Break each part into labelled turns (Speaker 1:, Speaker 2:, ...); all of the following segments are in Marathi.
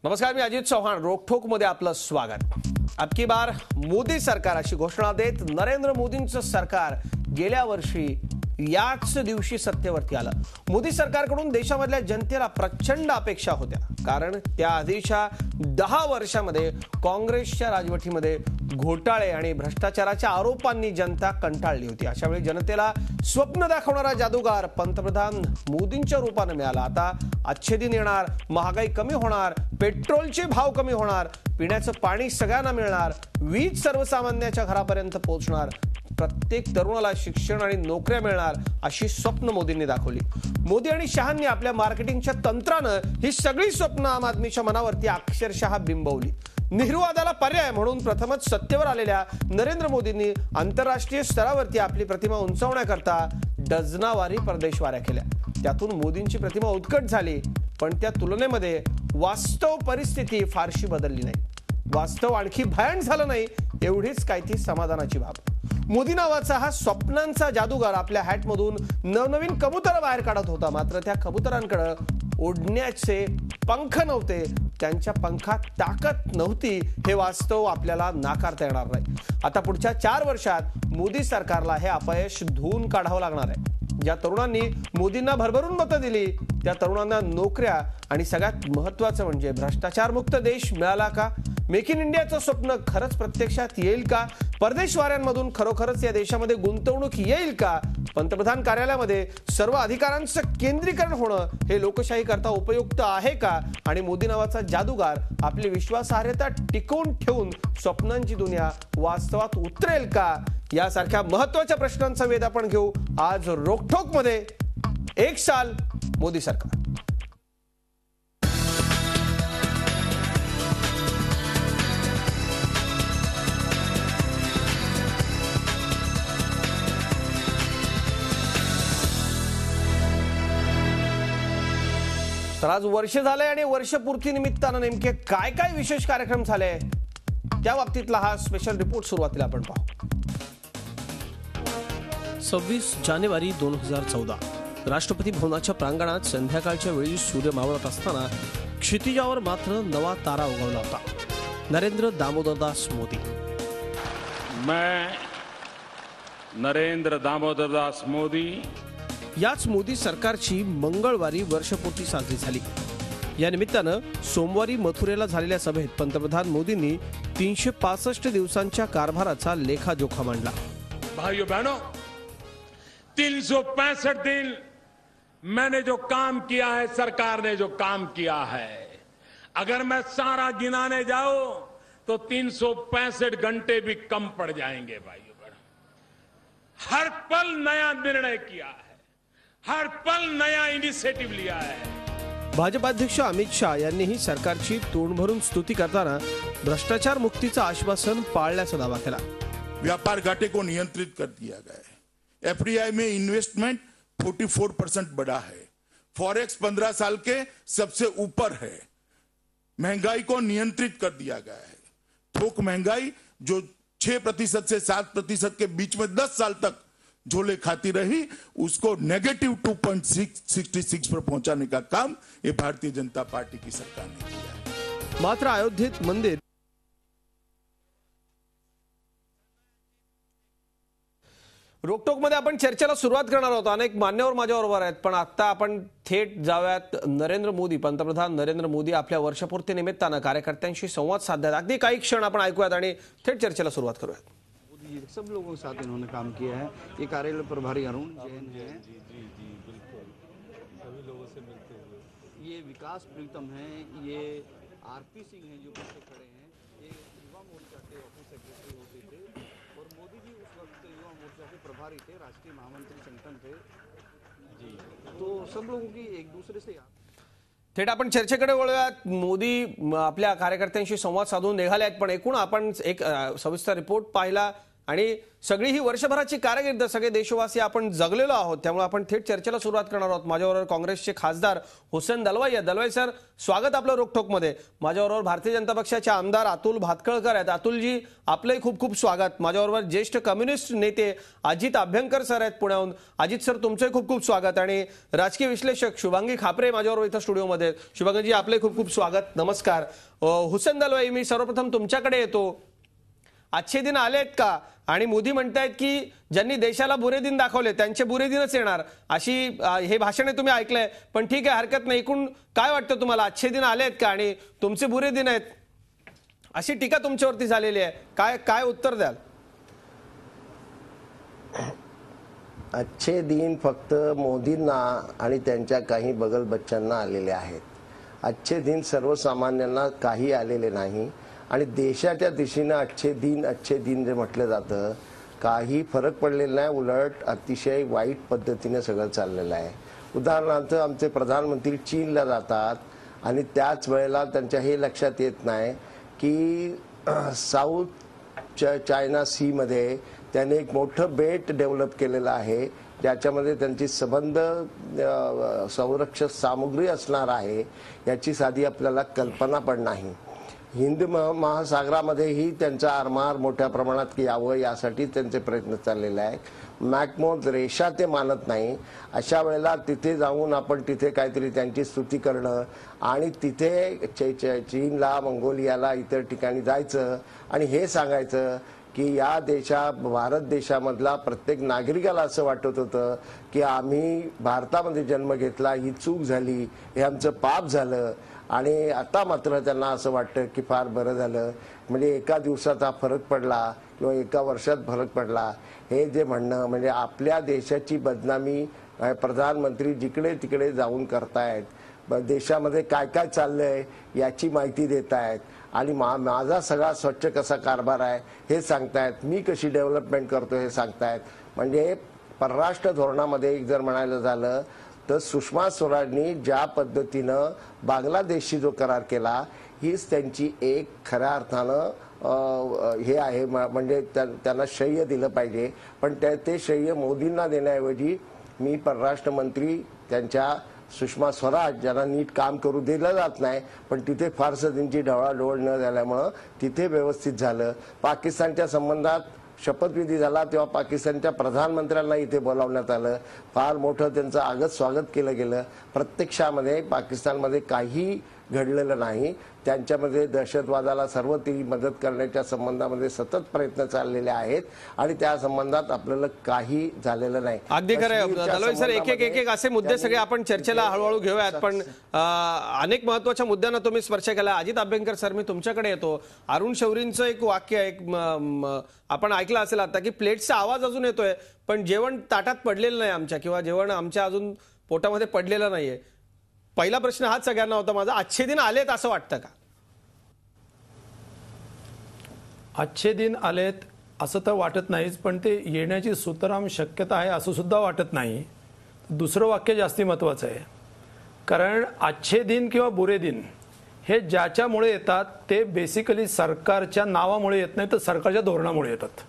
Speaker 1: नमस्कार, मी अजित चौहान. रोकठोक मध्ये आपलं स्वागत. अबकी बार मोदी सरकार अशी घोषणा देत नरेंद्र मोदींचं सरकार गेल्या वर्षी याच दिवशी सत्तेवरती आलं. मोदी सरकारकडून देशामधल्या जनतेला प्रचंड अपेक्षा होत्या, कारण त्या आधीच्या 10 वर्षांमध्ये काँग्रेसच्या राजवटीमध्ये घोटाळे आणि भ्रष्टाचाराच्या आरोपांनी जनता कंटाळली होती. अशा वेळी जनतेला स्वप्न दाखवणारा जादूगार पंतप्रधान मोदींच्या रूपाने मिळाला. आता अच्छे दिन येणार, महागाई कमी होणार, पेट्रोलचे भाव कमी होणार, पिण्याचं पाणी सगळ्यांना मिळणार, वीज सर्वसामान्याच्या घरापर्यंत पोहोचणार, प्रत्येक तरुणाला शिक्षण आणि नोकऱ्या मिळणार, अशी स्वप्न मोदींनी दाखवली. मोदी आणि शहांनी आपल्या मार्केटिंगच्या तंत्रानं ही सगळी स्वप्न आम आदमीच्या मनावरती अक्षरशः बिंबवली. नेहरूवादाला पर्याय म्हणून प्रथमच सत्तेवर आलेल्या नरेंद्र मोदींनी आंतरराष्ट्रीय स्तरावरती आपली प्रतिमा उंचावण्याकरता डझनावारी परदेशवाऱ्या केल्या. त्यातून मोदींची प्रतिमा उत्कट झाली, पण त्या तुलनेमध्ये वास्तव परिस्थिती फारशी बदलली नाही. वास्तव आणखी भयान झालं नाही, एवढीच काय ती समाधानाची बाब. मोदी नावाचा हा स्वप्नांचा जादूगार आपल्या हॅटमधून नवनवीन कबुतर बाहेर काढत होता. मात्र त्या कबुतरांकडे ओढण्याचे पंख नव्हते, त्यांच्या पंखात ताकद नव्हती. हे वास्तव आपल्याला नाकारता येणार नाही. आता पुढच्या 4 वर्षात मोदी सरकारला हे अपयश धुवून काढावं लागणार आहे. ज्या तरुणांनी मोदींना भरभरून मतं दिली, त्या तरुणांना नोकऱ्या आणि सगळ्यात महत्त्वाचं म्हणजे भ्रष्टाचारमुक्त देश मिळाला का? मेक इन इंडियाचं स्वप्न खरंच प्रत्यक्षात येईल का? परदेशवाऱ्यांमधून खरोखरच या देशामध्ये गुंतवणूक येईल का? पंतप्रधान कार्यालयामध्ये सर्व अधिकारांचं केंद्रीकरण होणं हे लोकशाही करता उपयुक्त आहे का? आणि मोदी नावाचा जादूगार आपली विश्वासार्हता टिकवून ठेवून स्वप्नांची दुनिया वास्तवात उतरेल का? यासारख्या महत्त्वाच्या प्रश्नांचा वेध आपण घेऊ आज रोकठोक मध्ये. 1 साल मोदी सरकार. तर आज वर्ष झाले आणि वर्षपूर्ती निमित्तानं नेमके काय काय विशेष कार्यक्रम झाले त्या बाबतीतला हा स्पेशल रिपोर्ट सुरुवातीला आपण पाहू. 26 जानेवारी 2014 राष्ट्रपती भवनाच्या प्रांगणात संध्याकाळच्या वेळी सूर्य मावळत असताना क्षितिजावर मात्र नवा तारा उगवला होता. नरेंद्र दामोदरदास मोदी.
Speaker 2: मैं नरेंद्र दामोदरदास मोदी.
Speaker 1: याच मोदी सरकारची मंगळवारी वर्षपूर्ती साजरी झाली. या निमित्तानं सोमवारी मथुरेला झालेल्या सभेत पंतप्रधान मोदींनी 365 दिवसांच्या कारभाराचा लेखाजोखा मांडला.
Speaker 2: भाइयों बहनों, 365 दिन मैंने जो काम किया है, सरकार ने जो काम किया है, अगर मैं सारा गिनाने जाऊं तो 365 घंटे भी कम पड़ जाएंगे. भाइयों बहनों, हर पल नया निर्णय किया है, हर पल नया इनिशिएटिव्ह लिया है.
Speaker 1: भाजप अध्यक्ष अमित शाह यांनीही सरकारची तोंड भरून स्तुती करताना भ्रष्टाचार मुक्तीचं आश्वासन पाळल्याचा दावा केला.
Speaker 3: व्यापार घाटे को नियंत्रित कर दिया गया है. एफडीआई में इन्वेस्टमेंट 44% बढ़ा है. फॉरेक्स 15 साल के सबसे ऊपर है. महंगाई को नियंत्रित कर दिया गया है. थोक महंगाई जो 6% से 7% के बीच में 10 साल तक झोले खाती रही, उसको नेगेटिव 2.66 पर पहुंचाने का काम ये भारतीय जनता पार्टी की सरकार ने किया है.
Speaker 1: मात्र अयोध्येत मंदिर रोकटोक मध्ये आपण चर्चेला सुरुवात करणार आहोत. अनेक मान्यवर माझ्याबरोबर आहेत, पण आता आपण थेट जाऊयात नरेंद्र मोदी. पंतप्रधान नरेंद्र मोदी आपल्या वर्षपूर्ती निमित्तानं कार्यकर्त्यांशी संवाद साधतात. अगदी काही क्षण आपण ऐकूयात आणि थेट चर्चेला सुरुवात करूयात.
Speaker 4: सब लोगों के साथ इन्होंने काम किया है. ये कार्यालय प्रभारी अरुण जैन है.
Speaker 5: जी बिल्कुल, सभी लोगों से मिलते हुए.
Speaker 4: ये विकास प्रीतम है. ये आरपी सिंह हैं जो पीछे खड़े हैं. ये युवा मोर्चा के ऑफिस सेक्रेटरी होते थे और मोदी जी उस वक्त युवा मोर्चा के प्रभारी थे, राष्ट्रीय महामंत्री संगठन थे जी. तो सब लोगों की एक दूसरे से
Speaker 1: थेट आपण चर्चेकडे वळूयात. मोदी आपल्या कार्यकर्त्यांशी संवाद साधून निघाले आहेत, पण एकूण आपण एक सविस्तर रिपोर्ट पाहिला आणि सगळी ही वर्षभराची कारकीर्द सगळे देशवासी आपण जगलेलो आहोत, त्यामुळे आपण थेट चर्चेला सुरुवात करणार आहोत. माझ्याबरोबर काँग्रेसचे खासदार हुसेन दलवाई आहेत. दलवाई सर, स्वागत आपलं रोकठोकमध्ये. माझ्याबरोबर भारतीय जनता पक्षाचे आमदार अतुल भातखळकर आहेत. अतुलजी, आपलंही खूप खूप स्वागत. माझ्याबरोबर ज्येष्ठ कम्युनिस्ट नेते अजित अभ्यंकर सर आहेत पुण्याहून. अजित सर, तुमचंही खूप खूप स्वागत. आणि राजकीय विश्लेषक शुभांगी खापरे माझ्याबरोबर इथं स्टुडिओमध्ये. शुभांगीजी, आपले खूप खूप स्वागत. नमस्कार. हुसेन दलवाई, मी सर्वप्रथम तुमच्याकडे येतो. अच्छे दिन आलेत का? आणि मोदी म्हणतायत की ज्यांनी देशाला बुरे दिन दाखवले त्यांचे बुरे दिनच येणार, अशी हे भाषणे तुम्ही ऐकलंय. पण ठीक आहे, हरकत नाही. एकूण काय वाटतं तुम्हाला, अच्छे दिन आलेत का आणि तुमचे बुरे दिन आहेत अशी टीका तुमच्यावरती झालेली आहे. काय काय उत्तर द्याल?
Speaker 6: अच्छे दिन फक्त मोदींना आणि त्यांच्या काही बगल बच्चांना आलेले आहेत. अच्छे दिन सर्वसामान्यांना काही आलेले नाही. आणि देशाच्या दिशेनं अच्छे दिन जे म्हटलं जातं, काही फरक पडलेला नाही. उलट अतिशय वाईट पद्धतीने सगळं चाललेलं आहे. उदाहरणार्थ, आमचे प्रधानमंत्री चीनला जातात आणि त्याच वेळेला त्यांच्या हे लक्षात येत नाही की साऊथ चायना सीमध्ये त्याने एक मोठं बेट डेव्हलप केलेलं आहे, ज्याच्यामध्ये त्यांची संबंध संरक्षक सामुग्री असणार आहे, याची साधी आपल्याला कल्पना पण नाही. हिंद महासागरामध्येही त्यांचा आरमार मोठ्या प्रमाणात यावं यासाठी त्यांचे प्रयत्न चाललेले आहेत. मॅकमोन रेषा ते मानत नाही. अशा वेळेला तिथे जाऊन आपण तिथे काहीतरी त्यांची स्तुती करणं आणि तिथे चीनला, मंगोलियाला, इतर ठिकाणी जायचं आणि हे सांगायचं की या भारत देशामधला प्रत्येक नागरिकाला असं वाटत होतं की आम्ही भारतामध्ये जन्म घेतला, ही चूक झाली, हे आमचं पाप झालं आणि आता मात्र त्यांना असं वाटतं की फार बरं झालं, म्हणजे एका दिवसात हा फरक पडला किंवा एका वर्षात फरक पडला. हे जे म्हणणं म्हणजे आपल्या देशाची बदनामी प्रधानमंत्री जिकडे तिकडे जाऊन करतायत. देशामध्ये काय काय चाललंय याची माहिती देत आहेत आणि माझा सगळा स्वच्छ कसा कारभार आहे हे सांगतायत, मी कशी डेव्हलपमेंट करतो हे सांगतायत. म्हणजे परराष्ट्र धोरणामध्ये एक जर म्हणायला झालं तर सुषमा स्वराजनी ज्या पद्धतीनं बांगलादेशशी जो करार केला, हीच त्यांची एक खऱ्या अर्थानं हे आहे. म्हणजे त्यांना श्रेय दिलं पाहिजे, पण ते श्रेय मोदींना देण्याऐवजी मी परराष्ट्र मंत्री त्यांच्या सुषमा स्वराज ज्यांना नीट काम करू दिलं जात नाही, पण तिथे फारसं त्यांची ढवळाढवळ न झाल्यामुळं तिथे व्यवस्थित झालं. पाकिस्तानच्या संबंधात शपथविधी झाला तेव्हा पाकिस्तानच्या प्रधानमंत्र्यांना इथे बोलावण्यात आलं. फार मोठं त्यांचं आगत स्वागत केलं गेलं. प्रत्यक्षामध्ये पाकिस्तानमध्ये काही घडलेलं नाही. त्यांच्यामध्ये दहशतवादाला सर्वत्री मदत करण्याच्या संबंधामध्ये सतत प्रयत्न चाललेले आहेत आणि त्या संबंधात आपल्याला काही झालेलं नाही.
Speaker 1: अगदी खरं दलवाई सर, एक असे मुद्दे सगळे आपण चर्चेला हळूहळू घेऊयात, पण अनेक महत्वाच्या मुद्द्यांना तुम्ही स्पर्श केला. अजित अभ्यंकर सर, मी तुमच्याकडे येतो. अरुण शौरींचं एक वाक्य आपण ऐकलं असेल आता की प्लेटचा आवाज अजून येतोय पण जेवण ताटात पडलेलं नाही आमच्या, किंवा जेवण आमच्या अजून पोटामध्ये पडलेलं नाहीये. पहिला प्रश्न हाच सगळ्यांना होता माझा, अच्छे दिन आलेत असं वाटतं का?
Speaker 5: अच्छे दिन आलेत असं तर वाटत नाहीच, पण ते येण्याची सुतराम शक्यता आहे असं सुद्धा वाटत नाही. दुसरं वाक्य जास्ती महत्वाचं आहे, कारण अच्छे दिन किंवा बुरे दिन हे ज्याच्यामुळे येतात ते बेसिकली सरकारच्या नावामुळे येत नाही, तर सरकारच्या धोरणामुळे येतात.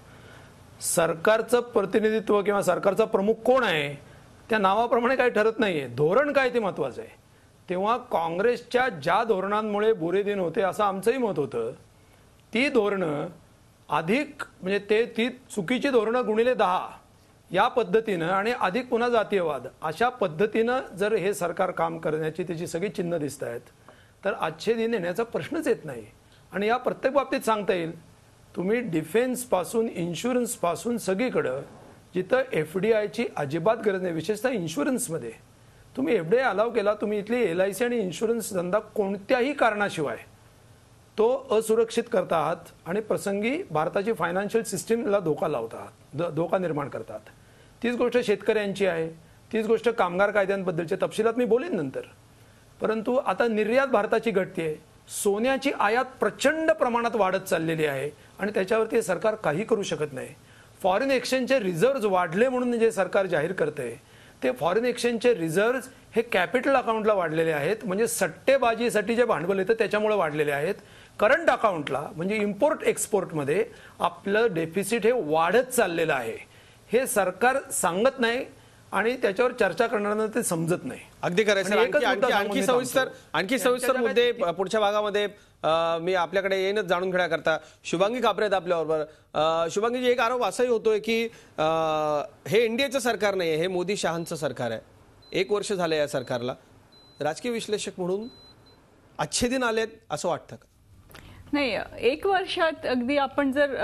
Speaker 5: सरकारचं प्रतिनिधित्व किंवा सरकारचा प्रमुख कोण आहे त्या नावाप्रमाणे काही ठरत नाहीये, धोरण काय ते महत्वाचं आहे. तेव्हा काँग्रेसच्या ज्या धोरणांमुळे बुरे दिन होते असं आमचंही मत होतं, ती धोरणं अधिक म्हणजे ती चुकीची धोरणं गुणिले 10 या पद्धतीनं आणि अधिक पुन्हा जातीयवाद अशा पद्धतीनं जर हे सरकार काम करण्याची त्याची सगळी चिन्ह दिसत आहेत, तर अच्छे दिन येण्याचा प्रश्नच येत नाही. आणि या प्रत्येक बाबतीत सांगता येईल. तुम्ही डिफेन्स पासून इन्शुरन्स पासून सगळीकडं जिथं FDIची अजिबात गरज नाही, विशेषतः इन्शुरन्समध्ये तुम्ही FDI अलाव केला, तुम्ही इथली LIC आणि इन्शुरन्स धंदा कोणत्याही कारणाशिवाय तो असुरक्षित करता आहात आणि प्रसंगी भारताची फायनान्शियल सिस्टीमला धोका लावतात, धोका निर्माण करतात. तीच गोष्ट शेतकऱ्यांची आहे, तीच गोष्ट कामगार कायद्यांबद्दलच्या तपशिलात मी बोलेन नंतर. परंतु आता निर्यात भारताची घटते, सोन्याची आयात प्रचंड प्रमाणात वाढत चाललेली आहे आणि त्याच्यावरती सरकार काही करू शकत नाही. फॉरेन एक्सचेंजचे रिझर्व्ह वाढले म्हणून जे सरकार जाहीर करते ते फॉरेन एक्सचेंजचे रिझर्व्ह हे कॅपिटल अकाउंटला वाढलेले आहेत, म्हणजे सट्टेबाजीसाठी जे भांडवल येतं त्याच्यामुळे वाढलेले आहेत. करंट अकाउंटला म्हणजे इम्पोर्ट एक्सपोर्टमध्ये आपलं डेफिसिट हे वाढत चाललेलं आहे. हे सरकार सांगत नाही आणि त्याच्यावर चर्चा करणाऱ्यांना ते समजत नाही.
Speaker 1: अगदी करायचं. आणखी सविस्तर मुद्दे पुढच्या भागामध्ये मी आपल्याकडे येईनच जाणून घेण्याकरता. शुभांगी कापरे आहेत आपल्याबरोबर. शुभांगीजी, एक आरोप असाही होतोय की हे एनडीएचं सरकार नाही, हे मोदी शहांचं सरकार आहे. 1 वर्ष झालं या सरकारला. राजकीय विश्लेषक म्हणून अच्छे दिन आलेत असं वाटतं का?
Speaker 7: नाही, 1 वर्षात अगदी आपण जर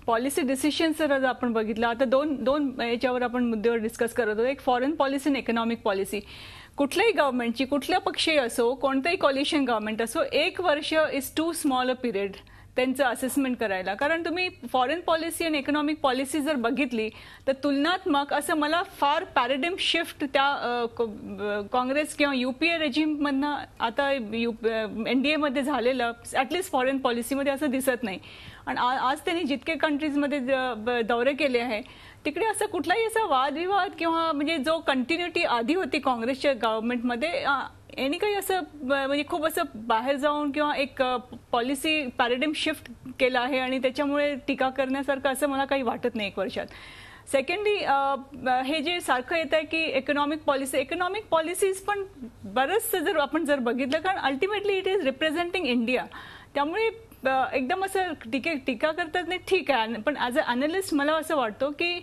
Speaker 7: पॉलिसी डिसिशन्स जर आपण बघितलं, आता दोन याच्यावर आपण मुद्द्यावर डिस्कस करत होतो. एक फॉरेन पॉलिसी आणि इकॉनॉमिक पॉलिसी. कुठल्याही गव्हर्नमेंटची, कुठल्या पक्षीय असो, कोणतंही कॉलिशन गव्हर्नमेंट असो, 1 वर्ष is too small a period त्यांचं असेसमेंट करायला. कारण तुम्ही फॉरेन पॉलिसी आणि इकॉनॉमिक पॉलिसी जर बघितली तर तुलनात्मक असं मला फार पॅराडिम शिफ्ट त्या काँग्रेस किंवा UPA रेजिममधनं आता NDA मध्ये झालेलं ॲटलिस्ट फॉरेन पॉलिसीमध्ये असं दिसत नाही. आणि आज त्यांनी जितके कंट्रीजमध्ये दौरे केले आहे तिकडे असं कुठलाही असा वादविवाद किंवा म्हणजे जो कंटिन्युटी आधी होती काँग्रेसच्या गव्हर्नमेंटमध्ये, यांनी काही असं म्हणजे खूप असं बाहेर जाऊन किंवा एक पॉलिसी पॅराडिम शिफ्ट केला आहे आणि त्याच्यामुळे टीका करण्यासारखं असं मला काही वाटत नाही 1 वर्षात. सेकंडली, हे जे सारखं येत आहे की इकॉनॉमिक पॉलिसीज पण बरंचसं जर आपण बघितलं, कारण ultimately it is representing India. त्यामुळे एकदम असं टीका करतात नाही, ठीक आहे. पण ॲज अ अॅनालिस्ट मला असं वाटतं की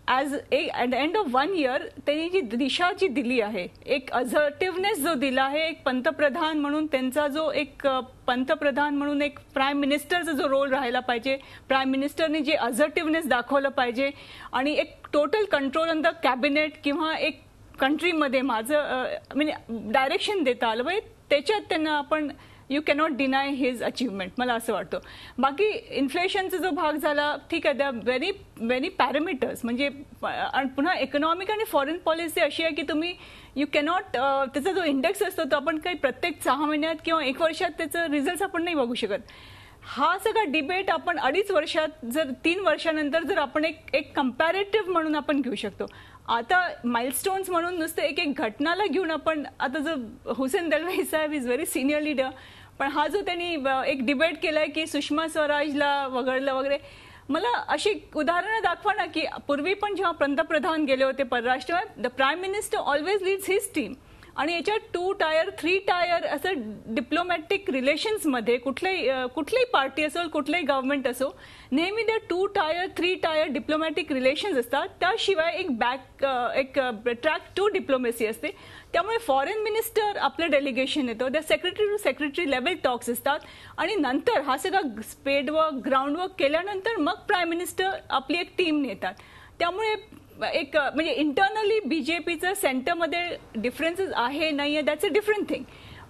Speaker 7: at the end of 1 year त्यांनी जी दिशा जी दिली आहे, एक असर्टिव्हनेस जो दिला आहे, एक पंतप्रधान म्हणून त्यांचा जो एक पंतप्रधान म्हणून एक प्राईम मिनिस्टरचा जो रोल राहायला पाहिजे, प्राईम मिनिस्टरने जे असर्टिव्हनेस दाखवलं पाहिजे आणि एक total control on the cabinet किंवा एक कंट्रीमध्ये माझं म्हणजे डायरेक्शन देता आलं पाहिजे, त्याच्यात त्यांना आपण you cannot deny his achievement मला असं वाटतं. बाकी इन्फ्लेशनचा जो भाग झाला, ठीक आहे, द्या व्हेरी पॅरामीटर्स. म्हणजे पुन्हा इकॉनॉमिक आणि फॉरेन पॉलिसी अशी आहे की तुम्ही यू कॅनॉट त्याचा जो इंडेक्स असतो तो आपण काही प्रत्येक 6 महिन्यात किंवा 1 वर्षात त्याचं रिझल्ट आपण नाही बघू शकत. हा सगळा डिबेट आपण 2.5 वर्षात जर 3 वर्षानंतर जर आपण एक कंपॅरेटिव्ह म्हणून आपण घेऊ शकतो. आता माइलस्टोन्स म्हणून नुसतं एक घटनाला घेऊन आपण आता जो हुसेन दलवाई साहेब इज व्हेरी सिनियर लीडर, पण हा जो त्यांनी एक डिबेट केलाय की सुषमा स्वराजला वगळलं वगैरे, मला अशी उदाहरणं दाखवा ना की पूर्वी पण जेव्हा पंतप्रधान गेले होते परराष्ट्र, the prime minister always leads his team. आणि याच्यात 2 टायर 3 टायर असं डिप्लोमॅटिक रिलेशन्समध्ये कुठलीही पार्टी असो, कुठलंही गव्हर्नमेंट असो, नेहमी त्या 2 टायर 3 टायर डिप्लोमॅटिक रिलेशन्स असतात. त्याशिवाय एक ट्रॅक टू डिप्लोमॅसी असते. त्यामुळे फॉरेन मिनिस्टर आपलं डेलिगेशन येतं, त्या secretary to secretary level talks असतात आणि नंतर हा सगळा स्पेड वर्क ग्राउंड वर्क केल्यानंतर मग प्राईम मिनिस्टर आपली एक टीम नेतात. त्यामुळे एक म्हणजे इंटरनली बीजेपीचं सेंटरमध्ये डिफरन्सेस आहे नाही आहे, दॅट्स अ डिफरंट थिंग.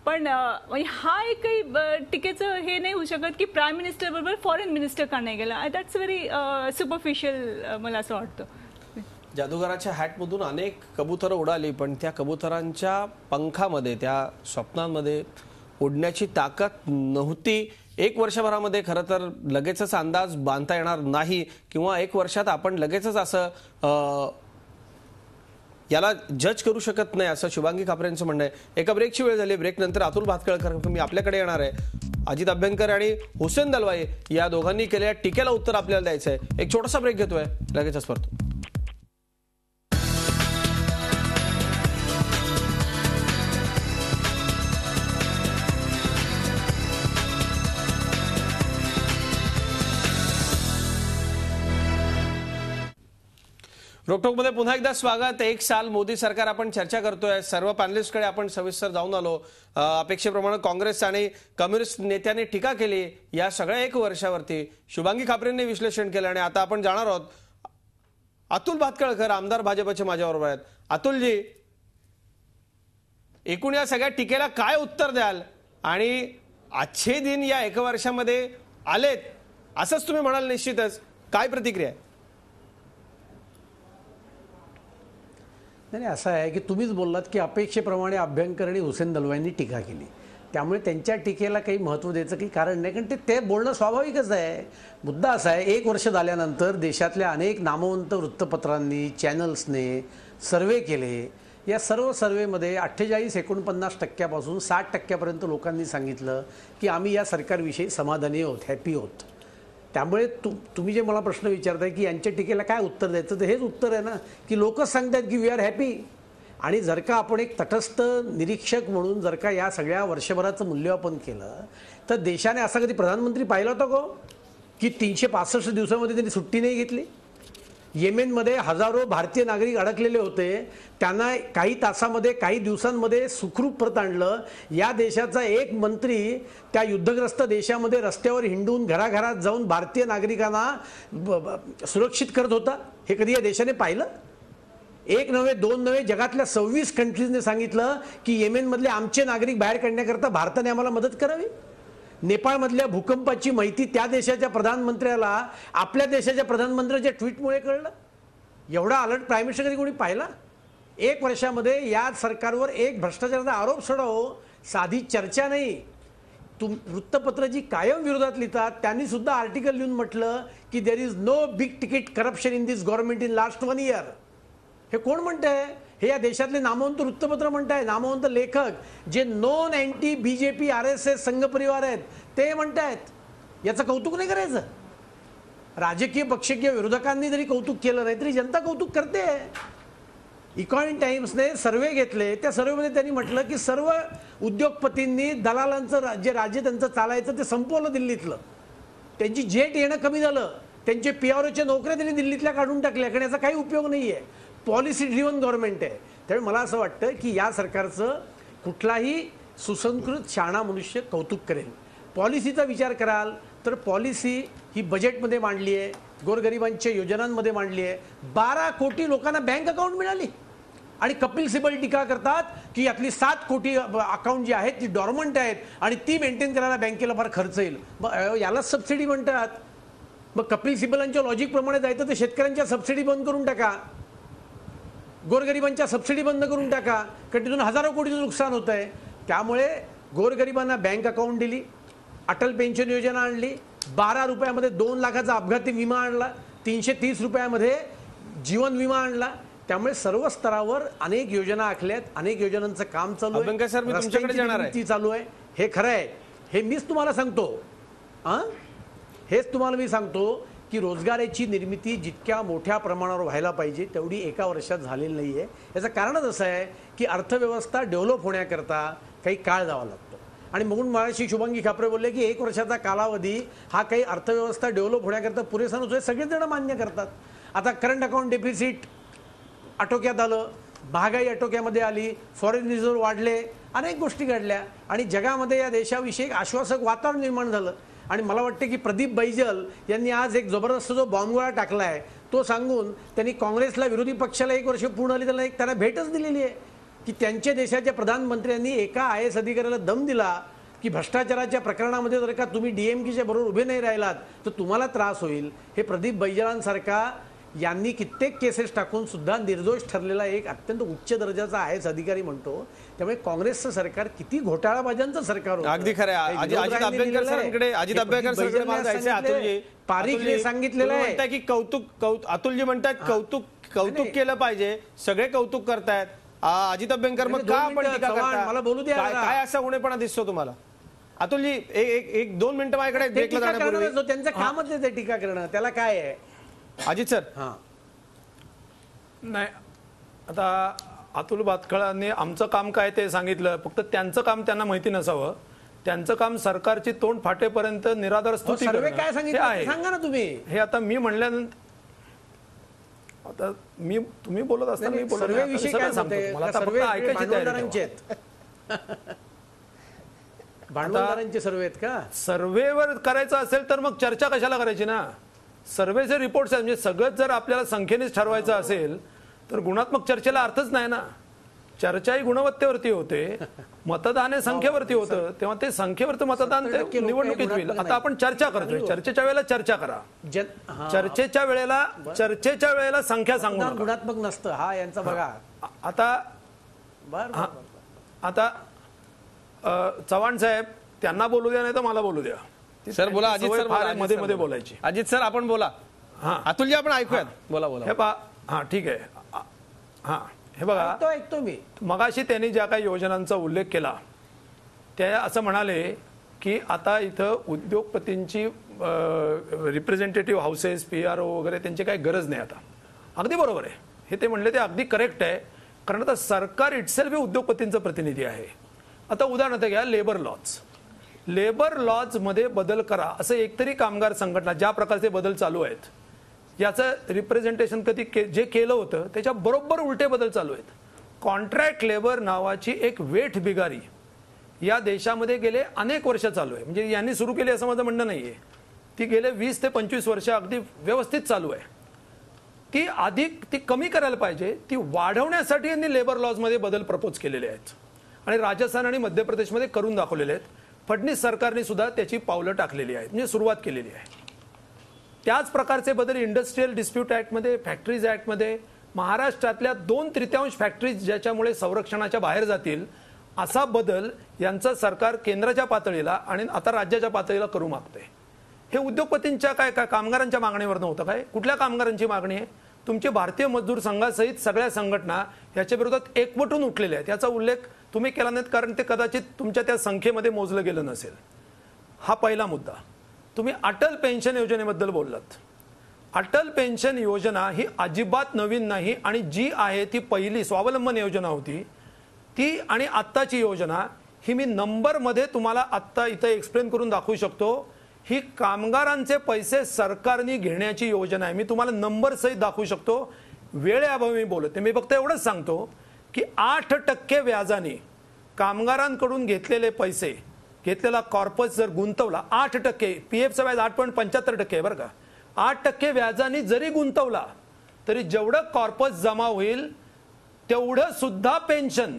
Speaker 7: पण म्हणजे हा एक काही टीकेचं हे नाही होऊ शकत की प्राईम मिनिस्टर बरोबर फॉरेन मिनिस्टर का नाही गेला. दॅट्स व्हेरी सुपरफिशियल मला असं वाटतं.
Speaker 1: जादूगाराच्या हॅटमधून अनेक कबुतरं उडाली, पण त्या कबुतरांच्या पंखामध्ये, त्या स्वप्नांमध्ये उडण्याची ताकद नव्हती. 1 वर्षभरामध्ये खरं तर लगेचच अंदाज बांधता येणार नाही किंवा 1 वर्षात आपण लगेचच असं याला जज करू शकत नाही असं शुभांगी कापरेंचं म्हणणं आहे. एका ब्रेकची वेळ झाली. ब्रेक नंतर अतुल भातखळकर मी आपल्याकडे येणार आहे. अजित अभ्यंकर आणि हुसेन दलवाई या दोघांनी केलेल्या टीकेला उत्तर आपल्याला द्यायचं आहे. एक छोटासा ब्रेक घेतोय, लगेचच परतो. रोकटोकमध्ये पुन्हा एकदा स्वागत. 1 साल मोदी सरकार आपण चर्चा करतोय. सर्व पॅनलिस्टकडे आपण सविस्तर जाऊन आलो. अपेक्षेप्रमाणे काँग्रेस आणि कम्युनिस्ट नेत्यांनी टीका केली या सगळ्या 1 वर्षावरती. शुभांगी कापरेंनी विश्लेषण केलं आणि आता आपण जाणार आहोत अतुल भातखळकर, आमदार भाजपचे माझ्याबरोबर आहेत. अतुलजी, एकूण या सगळ्या टीकेला काय उत्तर द्याल? आणि अच्छे दिन या 1 वर्षामध्ये आलेत असंच तुम्ही म्हणाल निश्चितच, काय प्रतिक्रिया आहे?
Speaker 8: नाही, असं आहे की तुम्हीच बोललात की अपेक्षेप्रमाणे अभ्यंकर आणि हुसेन दलवाईंनी टीका केली, त्यामुळे त्यांच्या टीकेला काही महत्त्व द्यायचं काही कारण नाही, कारण ते बोलणं स्वाभाविकच आहे. मुद्दा असा आहे, 1 वर्ष झाल्यानंतर देशातल्या अनेक नामवंत वृत्तपत्रांनी, चॅनल्सने सर्वे केले. या सर्व सर्वेमध्ये 48-49% 60% लोकांनी सांगितलं की आम्ही या सरकारविषयी समाधानी आहोत, हॅपी आहोत. त्यामुळे तुम्ही जे मला प्रश्न विचारताय की यांच्या टीकेला काय उत्तर द्यायचं, तर हेच उत्तर आहे ना की लोकच सांगतात की वी आर हॅपी. आणि जर का आपण एक तटस्थ निरीक्षक म्हणून जर का या सगळ्या वर्षभराचं मूल्यमापन केलं तर देशाने असा कधी प्रधानमंत्री पाहिला होता का की 365 दिवसामध्ये त्यांनी सुट्टी नाही घेतली? येमेनमध्ये हजारो भारतीय नागरिक अडकलेले होते, त्यांना काही तासामध्ये काही दिवसांमध्ये सुखरूप परत आणलं. या देशाचा एक मंत्री त्या युद्धग्रस्त देशामध्ये रस्त्यावर हिंडून घराघरात जाऊन भारतीय नागरिकांना सुरक्षित करत होता. हे कधी या देशाने पाहिलं? एक नव्हे दोन नव्हे, जगातल्या 26 कंट्रीजने सांगितलं की येमेनमधले आमचे नागरिक बाहेर काढण्याकरता भारताने आम्हाला मदत करावी. नेपाळमधल्या भूकंपाची माहिती त्या देशाच्या प्रधानमंत्र्याला आपल्या देशाच्या प्रधानमंत्र्याच्या ट्विटमुळे कळलं. एवढा अलर्ट प्राईम मिनिस्टर कधी कोणी पाहिला? 1 वर्षामध्ये या सरकारवर एक भ्रष्टाचाराचा आरोप सोडावं, साधी चर्चा नाही. वृत्तपत्र जी कायम विरोधात लिहितात त्यांनी सुद्धा आर्टिकल लिहून म्हटलं की there is no big ticket corruption in this government in last 1 year. हे कोण म्हणतंय? हे या देशातले नामवंत वृत्तपत्र म्हणताय, नामवंत लेखक जे नॉन अँटी BJP RSS संघ परिवार आहेत ते म्हणतायत. याचं कौतुक नाही करायचं? राजकीय पक्षीय विरोधकांनी जरी कौतुक केलं नाही तरी जनता कौतुक करते. इकॉनॉमिक टाइम्सने सर्वे घेतले, त्या सर्वेमध्ये त्यांनी म्हटलं की सर्व उद्योगपतींनी दलालांचं जे राज्य त्यांचं चालायचं ते संपवलं दिल्लीतलं. त्यांची जेट येणं कमी झालं, त्यांचे PROच्या नोकऱ्या त्यांनी दिल्लीतल्या काढून टाकल्या, कारण याचा काही उपयोग नाही आहे. पॉलिसी ड्रिव्हन गव्हर्नमेंट आहे. त्यामुळे मला असं वाटतं की या सरकारचं कुठलाही सुसंस्कृत शहाणा मनुष्य कौतुक करेल. पॉलिसीचा विचार कराल तर पॉलिसी ही बजेटमध्ये मांडली आहे, गोरगरिबांच्या योजनांमध्ये मांडली आहे. 12 कोटी लोकांना बँक अकाउंट मिळाली आणि कपिल सिबल टीका करतात की यातली 7 कोटी अकाउंट जी आहेत ती डॉर्मंट आहेत आणि ती मेंटेन करायला बँकेला फार खर्च येईल. मग यालाच सबसिडी म्हणतात. मग कपिल सिबलांच्या लॉजिकप्रमाणे जायचं तर शेतकऱ्यांच्या सबसिडी बंद करून टाका, गोरगरिबांच्या सबसिडी बंद करून टाका, कारण तिथून हजारो कोटीचं नुकसान होत आहे. त्यामुळे गोरगरिबांना बँक अकाउंट दिली, अटल पेन्शन योजना आणली, 12 रुपयामध्ये 2 लाखाचा अपघाती विमा आणला, 330 रुपयामध्ये जीवन विमा आणला. त्यामुळे सर्व स्तरावर अनेक योजना आखल्यात, अनेक योजनांचं काम चालू आहे, रस्त्यांची चालू आहे. हे खरं आहे, हे मीच तुम्हाला सांगतो. हेच तुम्हाला मी सांगतो की रोजगाराची निर्मिती जितक्या मोठ्या प्रमाणावर व्हायला पाहिजे तेवढी एका वर्षात झालेली नाही आहे. याचं कारणच असं आहे की अर्थव्यवस्था डेव्हलप होण्याकरता काही काळ जावा लागतो. आणि म्हणून मगाशी शुभांगी खापरे बोलले की 1 वर्षाचा कालावधी हा काही अर्थव्यवस्था डेव्हलप होण्याकरता पुरेसा नसतो, हे सगळेजण मान्य करतात. आता करंट अकाउंट डेफिसिट आटोक्यात आलं, महागाई आटोक्यामध्ये आली, फॉरेन रिझर्व्ह वाढले, अनेक गोष्टी घडल्या आणि जगामध्ये या देशाविषयी आश्वासक वातावरण निर्माण झालं. आणि मला वाटतं की प्रदीप बैजल यांनी आज एक जबरदस्त जो बॉम्बगोळा टाकला आहे तो सांगून त्यांनी काँग्रेसला, विरोधी पक्षाला 1 वर्ष पूर्ण आली त्याला त्यांना भेटच दिलेली आहे की त्यांच्या देशाच्या प्रधानमंत्र्यांनी एका IAS अधिकाऱ्याला दम दिला की भ्रष्टाचाराच्या प्रकरणामध्ये जर का तुम्ही DMKच्या बरोबर उभे नाही राहिलात तर तुम्हाला त्रास होईल. हे प्रदीप बैजलांसारखा यांनी कित्येक केसेस टाकून सुद्धा निर्दोष ठरलेला एक अत्यंत उच्च दर्जाचा IAS अधिकारी म्हणतो. त्यामुळे काँग्रेसचं सरकार किती घोटाळाबाजांचं सरकार होतं.
Speaker 1: अगदी खरं आहे. अजित अभ्यंकर सरांकडे मला जायचं. अतुलजी
Speaker 8: पारिखने सांगितलेलं आहे
Speaker 1: की अतुलजी म्हणतात कौतुक केलं पाहिजे, सगळे कौतुक करतायत. अजित अभ्यंकर मग का आपण टीका करताय?
Speaker 8: मला बोलू द्या.
Speaker 1: काय असा उणेपणा दिसतो तुम्हाला? अतुलजी एक 2 मिनिटं माझ्याकडे ब्रेकला जाण्यापूर्वी.
Speaker 8: त्यांचं कामच आहे ते टीका करणं, त्याला काय आहे?
Speaker 1: अजित सर.
Speaker 5: नाही, आता अतुल भातखळांनी आमचं काम काय ते सांगितलं, फक्त त्यांचं काम त्यांना माहिती नसावं. त्यांचं काम सरकारची तोंड फाटेपर्यंत निराधार स्तुती
Speaker 8: सर्वे काय सांगितलं सांगा ना तुम्ही.
Speaker 5: हे आता मी म्हणल्यानंतर आता तुम्ही बोलत असताना मी
Speaker 8: सर्वे विषय काय सांगतो मला आता फक्त ऐकायची तयारी. भांडवलदारांचे सर्वे आहेत का?
Speaker 5: सर्वेवर करायचं असेल तर मग चर्चा कशाला करायची ना? सर्वेचे रिपोर्ट्स आहेत, म्हणजे सगळंच जर आपल्याला संख्येनेच ठरवायचं असेल तर गुणात्मक चर्चेला अर्थच नाही ना. चर्चा ही गुणवत्तेवरती होते, मतदान हे संख्येवरती होतं, तेव्हा ते संख्येवरचं मतदान ते निवडणुकीत होईल. आता आपण चर्चा करतोय, चर्चेच्या वेळेला चर्चा करा. चर्चेच्या वेळेला संख्या सांगू,
Speaker 8: गुणात्मक नसतं. हा यांचा बघा.
Speaker 5: आता चव्हाण साहेब त्यांना बोलू द्या नाही तर मला बोलू द्या.
Speaker 1: सर बोला. अजित सर
Speaker 5: मध्ये मध्ये बोलायची.
Speaker 1: अजित सर आपण बोला. अतुलजी आपण ऐकूयात. बोला.
Speaker 5: हे पहा. ठीक आहे. हां, हे बघा,
Speaker 8: ऐकतो मी.
Speaker 5: मगाशी त्यांनी ज्या काही योजनांचा उल्लेख केला ते असं म्हणाले की आता इथं उद्योगपतींची रिप्रेझेंटेटिव्ह हाऊसेस, PRO वगैरे त्यांची काही गरज नाही आता. अगदी बरोबर आहे, हे ते म्हणले ते अगदी करेक्ट आहे, कारण आता सरकार इटसेल्फ हे उद्योगपतींचं प्रतिनिधी आहे. आता उदाहरणार्थ घ्या, लेबर लॉजमध्ये बदल करा असं एकतरी कामगार संघटना, ज्या प्रकारचे बदल चालू आहेत याचं रिप्रेझेंटेशन जे केलं होतं त्याच्या बरोबर उलटे बदल चालू आहेत. कॉन्ट्रॅक्ट लेबर नावाची एक वेठ बिगारी या देशामध्ये गेले अनेक वर्ष चालू आहे. म्हणजे यांनी सुरू केली असं माझं म्हणणं नाहीये, ती गेले 20 ते 25 वर्ष अगदी व्यवस्थित चालू आहे. ती कमी करायला पाहिजे, ती वाढवण्यासाठी यांनी लेबर लॉजमध्ये बदल प्रपोज केलेले आहेत आणि राजस्थान आणि मध्य प्रदेशमध्ये करून दाखवलेले आहेत. फडणवीस सरकारने सुद्धा त्याची पावलं टाकलेली आहेत, म्हणजे सुरुवात केलेली आहे. त्याच प्रकारचे बदल इंडस्ट्रियल डिस्प्यूट ऍक्टमध्ये, फॅक्टरीज ऍक्टमध्ये, महाराष्ट्रातल्या 2/3 फॅक्टरीज ज्याच्यामुळे संरक्षणाच्या बाहेर जातील असा बदल यांचं सरकार केंद्राच्या पातळीला आणि आता राज्याच्या पातळीला करू मागते. हे उद्योगपतींच्या काय कामगारांच्या मागणीवर नव्हतं काय? कुठल्या कामगारांची मागणी आहे? तुमची भारतीय मजदूर संघासहित सगळ्या संघटना याच्या विरोधात एकवटून उठलेल्या आहेत. याचा उल्लेख तुम्ही केला नाहीत कारण ते कदाचित तुमच्या त्या संख्येमध्ये मोजलं गेलं नसेल. हा पहिला मुद्दा. तुम्ही अटल पेन्शन योजनेबद्दल बोललात. अटल पेन्शन योजना ही अजिबात नवीन नाही आणि जी आहे ती पहिली स्वावलंबन योजना होती ती, आणि आत्ताची योजना ही मी नंबरमध्ये तुम्हाला आत्ता इथं एक्सप्लेन करून दाखवू शकतो. ही कामगारांचे पैसे सरकारने घेण्याची योजना आहे. मी तुम्हाला नंबर सहित दाखवू शकतो, वेळेअभावी मी बोलत नाही. मी फक्त एवढंच सांगतो की 8% व्याजाने कामगारांकडून घेतलेले पैसे, घेतलेला कॉर्पस जर गुंतवला 8%, PFचं व्याज 8.75% आहे बरं का, 8% व्याजाने जरी गुंतवला तरी जेवढं कॉर्पस जमा होईल तेवढं सुद्धा पेन्शन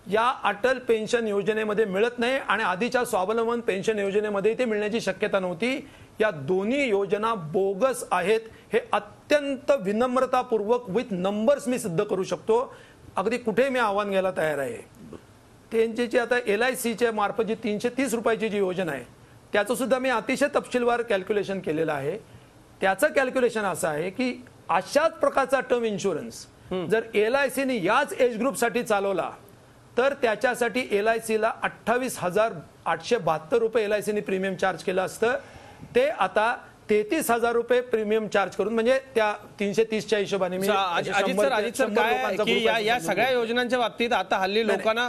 Speaker 5: या अटल पेन्शन योजनेमध्ये मिळत नाही आणि आधीच्या स्वावलंबन पेन्शन योजनेमध्ये ते मिळण्याची शक्यता नव्हती. या दोन्ही योजना बोगस आहेत हे अत्यंत विनम्रतापूर्वक विथ नंबर्स मी सिद्ध करू शकतो. अगदी कुठे मी आव्हान घ्यायला तयार आहे. त्यांची आता LICच्या मार्फत जी 330 रुपयाची जी योजना आहे त्याचं सुद्धा मी अतिशय तपशीलवार कॅल्क्युलेशन केलेलं आहे. त्याचं कॅल्क्युलेशन असं आहे की अशाच प्रकारचा टर्म इन्शुरन्स जर LICने याच एज ग्रुपसाठी चालवला तर त्याच्यासाठी LICला 28,872 रुपये LICने प्रीमियम चार्ज केलं असतं. ते आता 33,000 रुपये प्रीमियम चार्ज करून, म्हणजे त्या 330च्या हिशोबाने मी
Speaker 1: अजित सर काय की या सगळ्या योजनांच्या बाबतीत आता हल्ली लोकांना